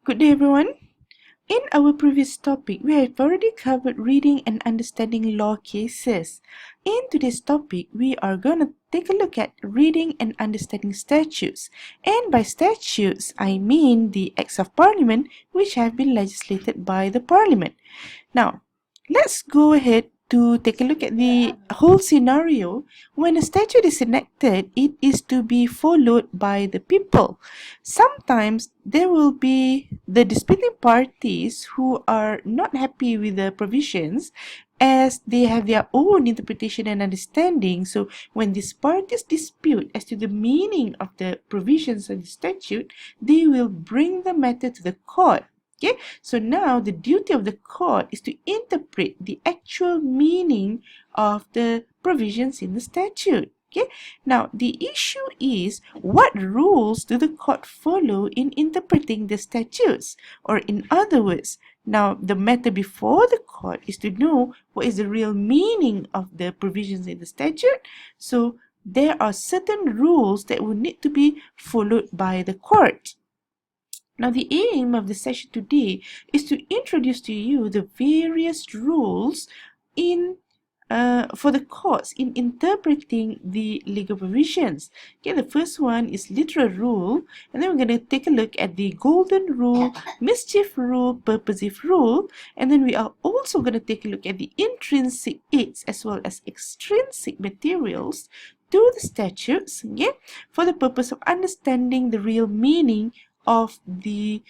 Good day, everyone. In our previous topic, we have already covered reading and understanding law cases. In today's topic, we are going to take a look at reading and understanding statutes. And by statutes, I mean the acts of parliament which have been legislated by the parliament. Now, let's go ahead to take a look at the whole scenario. When a statute is enacted, it is to be followed by the people. Sometimes there will be the disputing parties who are not happy with the provisions as they have their own interpretation and understanding. So when these parties dispute as to the meaning of the provisions of the statute, they will bring the matter to the court. Okay, so now the duty of the court is to interpret the actual meaning of the provisions in the statute. Okay, now the issue is what rules do the court follow in interpreting the statutes? Or in other words, now the matter before the court is to know what is the real meaning of the provisions in the statute. So there are certain rules that will need to be followed by the court. Now, the aim of the session today is to introduce to you the various rules for the courts in interpreting the legal provisions. Okay, the first one is literal rule, and then we're going to take a look at the golden rule, mischief rule, purposive rule, and then we are also going to take a look at the intrinsic aids as well as extrinsic materials to the statutes, okay, for the purpose of understanding the real meaning of the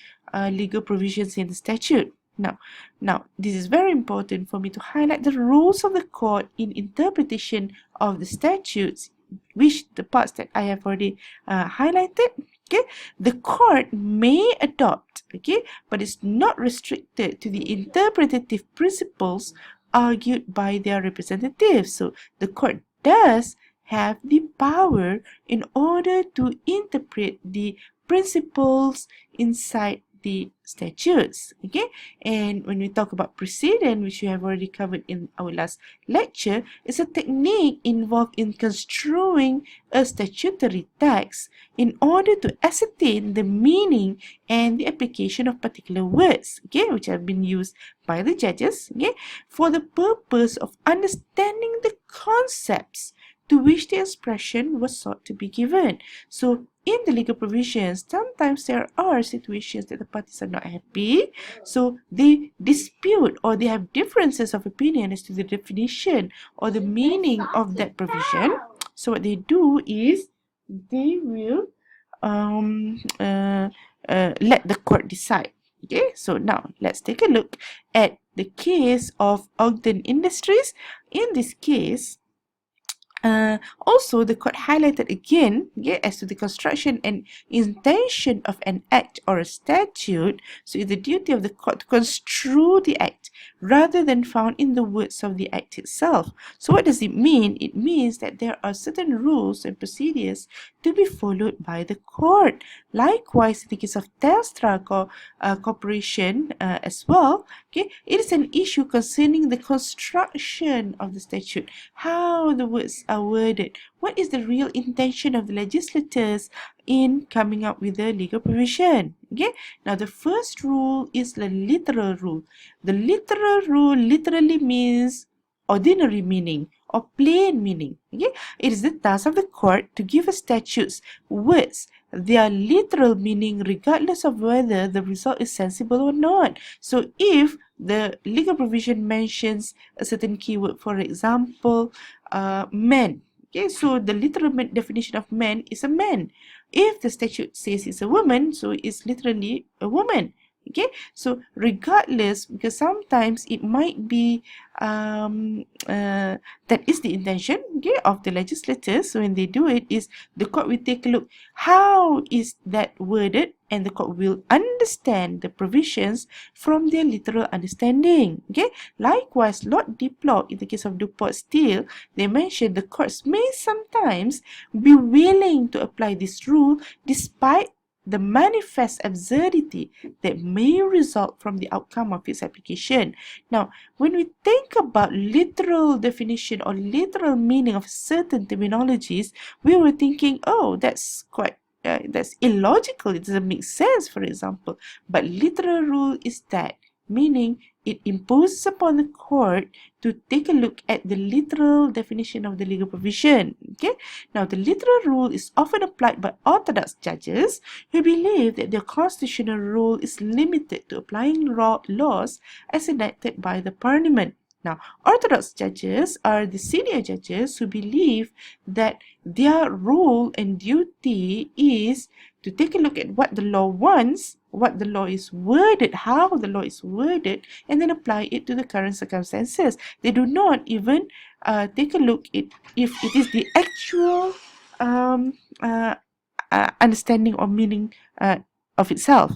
legal provisions in the statute. Now, this is very important for me to highlight the rules of the court in interpretation of the statutes, which the parts that I have already highlighted. Okay, the court may adopt, okay, but it's not restricted to the interpretative principles argued by their representatives. So the court does have the power in order to interpret the principles inside the statutes. Okay, and when we talk about precedent, which we have already covered in our last lecture, is a technique involved in construing a statutory text in order to ascertain the meaning and the application of particular words, okay, which have been used by the judges, okay, for the purpose of understanding the concepts to which the expression was sought to be given. So in the legal provisions, sometimes there are situations that the parties are not happy, so they dispute or they have differences of opinion as to the definition or the meaning of that provision. So what they do is they will let the court decide. Okay, so now let's take a look at the case of Ogden Industries. In this case, also, the court highlighted again, as to the construction and intention of an act or a statute. So it's the duty of the court to construe the act rather than found in the words of the act itself. So what does it mean? It means that there are certain rules and procedures to be followed by the court. Likewise, in the case of Telstra Corporation as well, okay, it is an issue concerning the construction of the statute, how the words are worded, what is the real intention of the legislators in coming up with the legal provision. Okay, now the first rule is the literal rule. The literal rule literally means ordinary meaning or plain meaning. Okay, it is the task of the court to give a statute's words their literal meaning regardless of whether the result is sensible or not. So if the legal provision mentions a certain keyword, for example, man, okay, so the literal definition of man is a man. If the statute says it's a woman, so it's literally a woman. Okay, so regardless, because sometimes it might be that is the intention, okay, of the legislators. So when they do it, is the court will take a look how is that worded, and the court will understand the provisions from their literal understanding. Okay, likewise, Lord Diplock, in the case of DuPont Steel, they mentioned the courts may sometimes be willing to apply this rule despite the manifest absurdity that may result from the outcome of its application. Now, when we think about literal definition or literal meaning of certain terminologies, we were thinking, oh, that's quite that's illogical. It doesn't make sense, for example. But literal rule is that, meaning it imposes upon the court to take a look at the literal definition of the legal provision. Okay. Now, the literal rule is often applied by orthodox judges who believe that their constitutional role is limited to applying laws as enacted by the Parliament. Now, orthodox judges are the senior judges who believe that their role and duty is to take a look at what the law wants, what the law is worded, how the law is worded, and then apply it to the current circumstances. They do not even take a look at if it is the actual understanding or meaning of itself.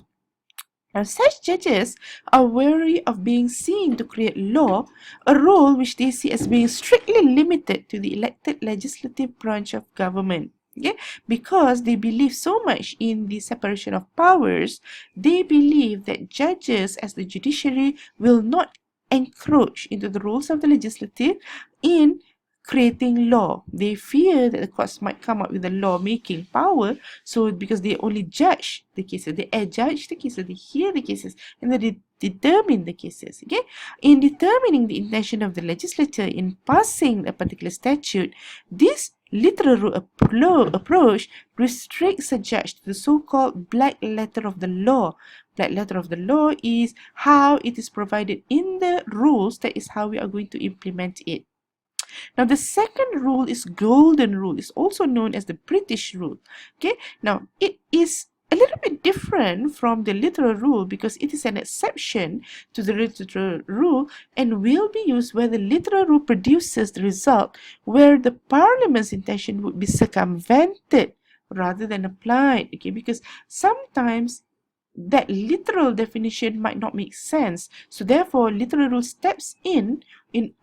Now, such judges are wary of being seen to create law, a role which they see as being strictly limited to the elected legislative branch of government. Okay? Because they believe so much in the separation of powers, they believe that judges as the judiciary will not encroach into the roles of the legislative in creating law. They fear that the courts might come up with a law-making power, so because they only judge the cases, they adjudge the cases, they hear the cases, and then they determine the cases. Okay, in determining the intention of the legislature in passing a particular statute, this literal approach restricts a judge to the so-called black letter of the law. Black letter of the law is how it is provided in the rules. That is how we are going to implement it. Now, the second rule is golden rule. It's also known as the British rule. Okay. Now, it is a little bit different from the literal rule because it is an exception to the literal rule and will be used where the literal rule produces the result where the Parliament's intention would be circumvented rather than applied. Okay, because sometimes that literal definition might not make sense. So therefore, literal rule steps in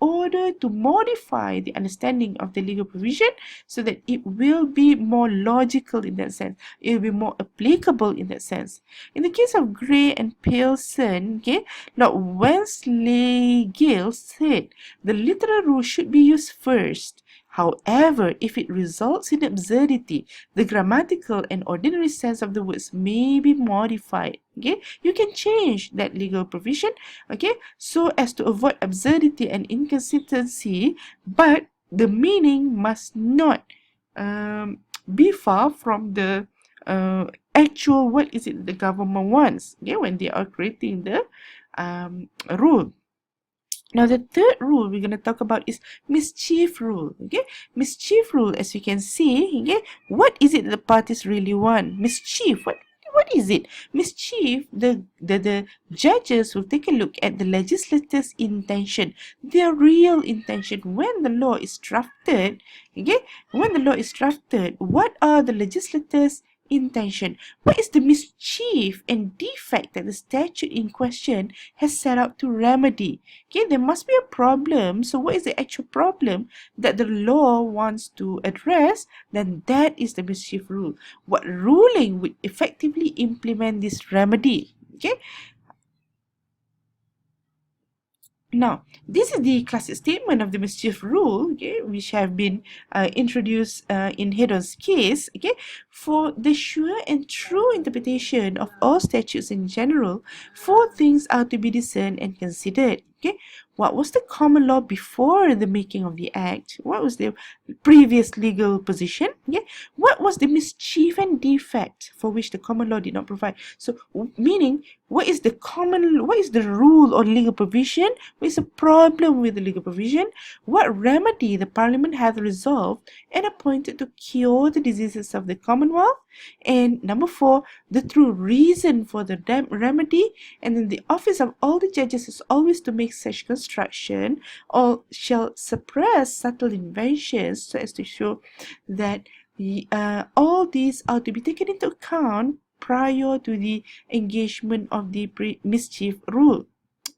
order to modify the understanding of the legal provision so that it will be more logical in that sense. It will be more applicable in that sense. In the case of Gray and Pearson, okay, Lord Wensleydale said the literal rule should be used first. However, if it results in absurdity, the grammatical and ordinary sense of the words may be modified. Okay, you can change that legal provision, okay, so as to avoid absurdity and inconsistency, but the meaning must not be far from the actual what is it the government wants, okay, when they are creating the rule. Now, the third rule we're going to talk about is mischief rule. Okay, mischief rule, as you can see, okay, what is it the parties really want? Mischief, what is it? Mischief, the judges will take a look at the legislator's intention, their real intention when the law is drafted. Okay, when the law is drafted, what are the legislator's intention? What is the mischief and defect that the statute in question has set out to remedy? Okay, there must be a problem. So what is the actual problem that the law wants to address? Then that is the mischief rule. What ruling would effectively implement this remedy? Okay. Now, this is the classic statement of the mischief rule, okay, which have been introduced in Hedon's case. Okay, for the sure and true interpretation of all statutes in general, four things are to be discerned and considered. Okay, what was the common law before the making of the act? What was the previous legal position? Okay, what was the mischief and defect for which the common law did not provide? So, meaning, what is the rule or legal provision? What is the problem with the legal provision? What remedy the Parliament hath resolved and appointed to cure the diseases of the Commonwealth? And number 4, the true reason for the remedy. And then the office of all the judges is always to make such construction or shall suppress subtle inventions so as to show that all these are to be taken into account prior to the engagement of the mischief rule.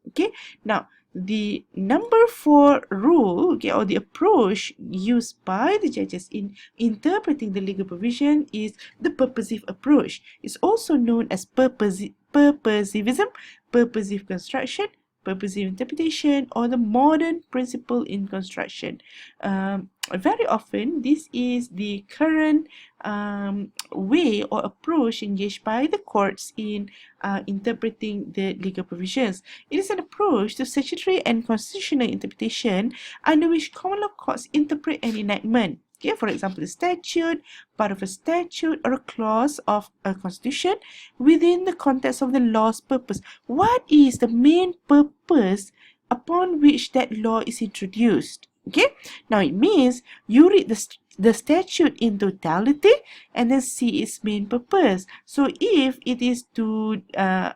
Okay, now the number 4 rule, okay, or the approach used by the judges in interpreting the legal provision is the purposive approach. It's also known as purposivism, purposive construction, purposive interpretation, or the modern principle in construction. Very often, this is the current way or approach engaged by the courts in interpreting the legal provisions. It is an approach to statutory and constitutional interpretation under which common law courts interpret an enactment. Okay, for example, a statute, part of a statute, or a clause of a constitution within the context of the law's purpose. What is the main purpose upon which that law is introduced? Okay, now it means you read the statute in totality and then see its main purpose. So if it is to the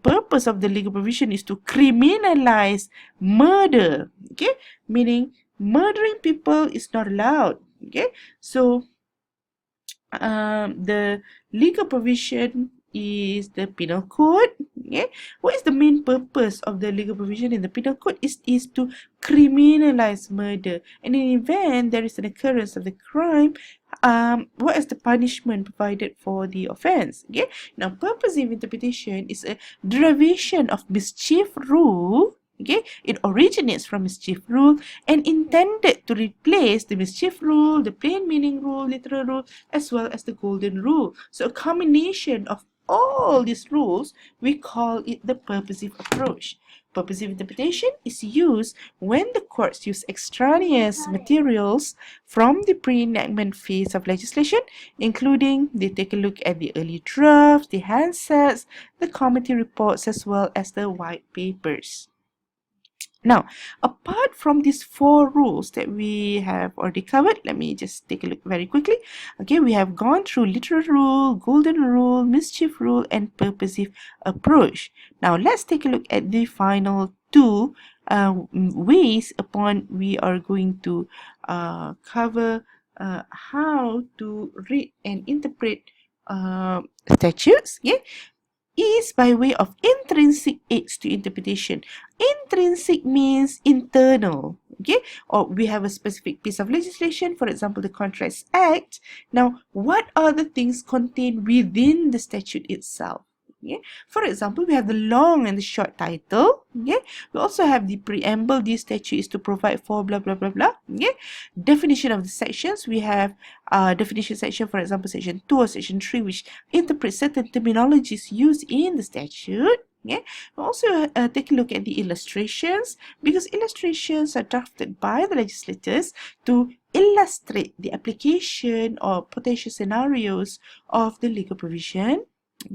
purpose of the legal provision is to criminalize murder, okay, meaning murdering people is not allowed, okay. So the legal provision is the penal code. Okay, what is the main purpose of the legal provision in the penal code? Is to criminalize murder, and in the event there is an occurrence of the crime, what is the punishment provided for the offense? Okay, now purposive interpretation is a derivation of mischief rule. Okay, it originates from mischief rule and intended to replace the mischief rule, the plain meaning rule, literal rule, as well as the golden rule. So a combination of all these rules, we call it the purposive approach. Purposive interpretation is used when the courts use extraneous materials from the pre-enactment phase of legislation, including they take a look at the early drafts, the handsets, the committee reports, as well as the white papers. Now, apart from these 4 rules that we have already covered, let me just take a look very quickly. Okay, we have gone through literal rule, golden rule, mischief rule, and purposive approach. Now, let's take a look at the final 2 ways upon we are going to cover how to read and interpret statutes. Okay, is by way of intrinsic aids to interpretation. Intrinsic means internal, okay? Or we have a specific piece of legislation, for example, the Contracts Act. Now, what are the things contained within the statute itself? Okay? For example, we have the long and the short title. Okay? We also have the preamble. This statute is to provide for blah blah blah blah. Okay? Definition of the sections. We have definition section, for example, section 2 or section 3, which interprets certain terminologies used in the statute. Okay? We also take a look at the illustrations, because illustrations are drafted by the legislators to illustrate the application or potential scenarios of the legal provision.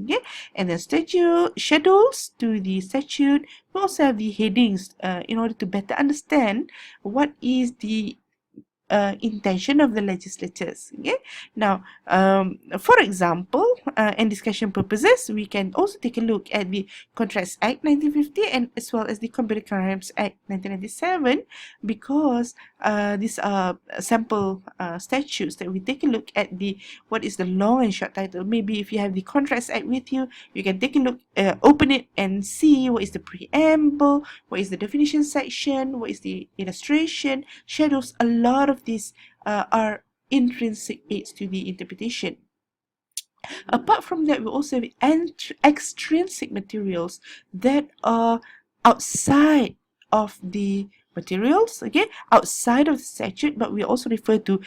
Okay, and then schedules to the statute. We also have the headings in order to better understand what is the intention of the legislators. Okay, now for example, and discussion purposes, we can also take a look at the Contracts Act 1950 and as well as the Computer Crimes Act 1997, because these are sample statutes that we take a look at the what is the long and short title. Maybe if you have the Contracts Act with you, you can take a look, open it and see what is the preamble, what is the definition section, what is the illustration, schedules. A lot of these are intrinsic aids to the interpretation. Apart from that, we also have extrinsic materials that are outside of the materials, okay, outside of the statute, but we also refer to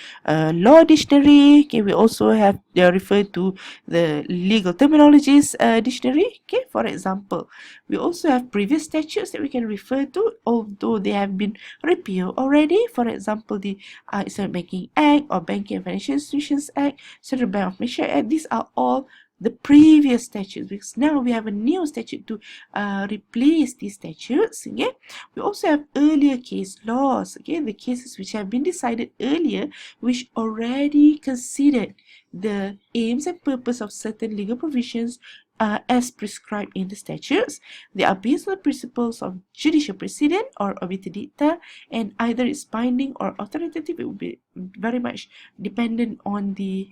law dictionary. Okay, we also have refer to the legal terminologies dictionary. Okay, for example, we also have previous statutes that we can refer to, although they have been repealed already. For example, the Islamic Banking Act or Banking and Financial Institutions Act, Central Bank of Malaysia Act. These are all the previous statutes, because now we have a new statute to replace these statutes. Okay, we also have earlier case laws. Okay, the cases which have been decided earlier, which already considered the aims and purpose of certain legal provisions as prescribed in the statutes. They are based on the principles of judicial precedent or obiter dicta, and either it's binding or authoritative. It will be very much dependent on the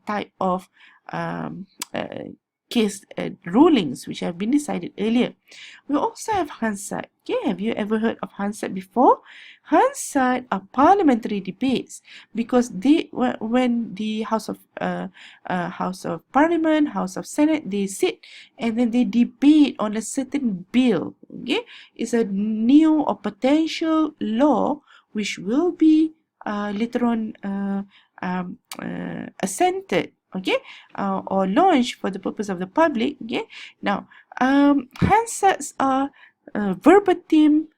type of case rulings which have been decided earlier. We also have Hansard. Okay, have you ever heard of Hansard before? Hansard are parliamentary debates because when the House of Parliament, House of Senate, they sit and then they debate on a certain bill. Okay, it's a new or potential law which will be later on assented, okay, or launched for the purpose of the public. Okay, now Hansards are verbatim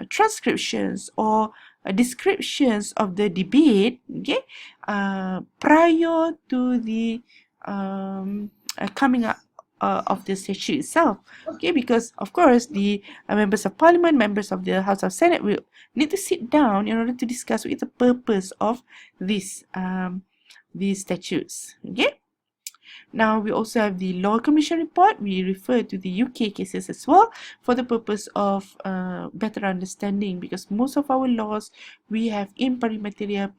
transcriptions or descriptions of the debate, okay, prior to the coming up of the statute itself. Okay, because of course the members of Parliament, members of the House of Senate will need to sit down in order to discuss what is the purpose of these statutes. Okay. Now, we also have the Law Commission report. We refer to the UK cases as well for the purpose of better understanding, because most of our laws, we have impartial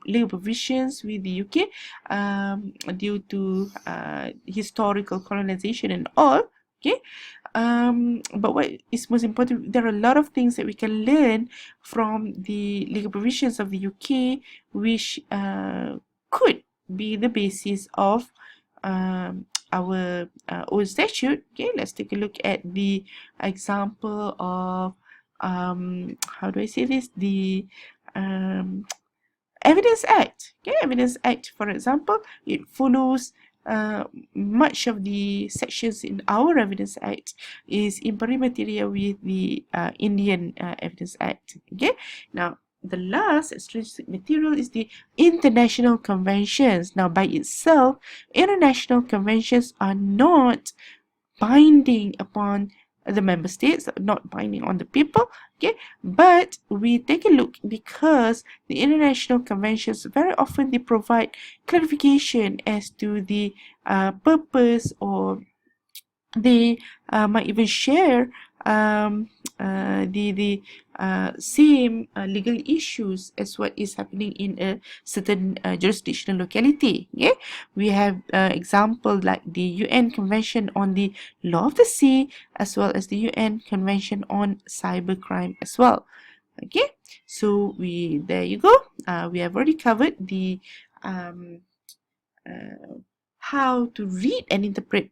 legal provisions with the UK due to historical colonization and all. Okay, but what is most important, there are a lot of things that we can learn from the legal provisions of the UK, which could be the basis of our own statute. Okay, let's take a look at the example of how do I say this? The Evidence Act. Okay, Evidence Act, for example, it follows much of the sections in our Evidence Act is imprimateria with the Indian Evidence Act. Okay, now the last extrinsic material is the international conventions. Now, by itself, international conventions are not binding upon the member states, not binding on the people. Okay, but we take a look because the international conventions very often they provide clarification as to the purpose, or they might even share the same legal issues as what is happening in a certain jurisdictional locality. Okay, we have example like the UN Convention on the Law of the Sea, as well as the UN Convention on Cybercrime as well. Okay, so there you go. We have already covered the how to read and interpret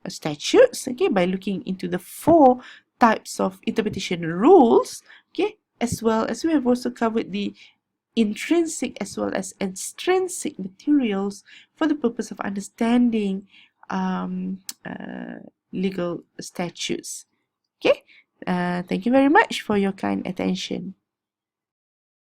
statutes, okay, by looking into the 4 types of interpretation rules, okay, as well as we have also covered the intrinsic as well as extrinsic materials for the purpose of understanding legal statutes. Okay, thank you very much for your kind attention.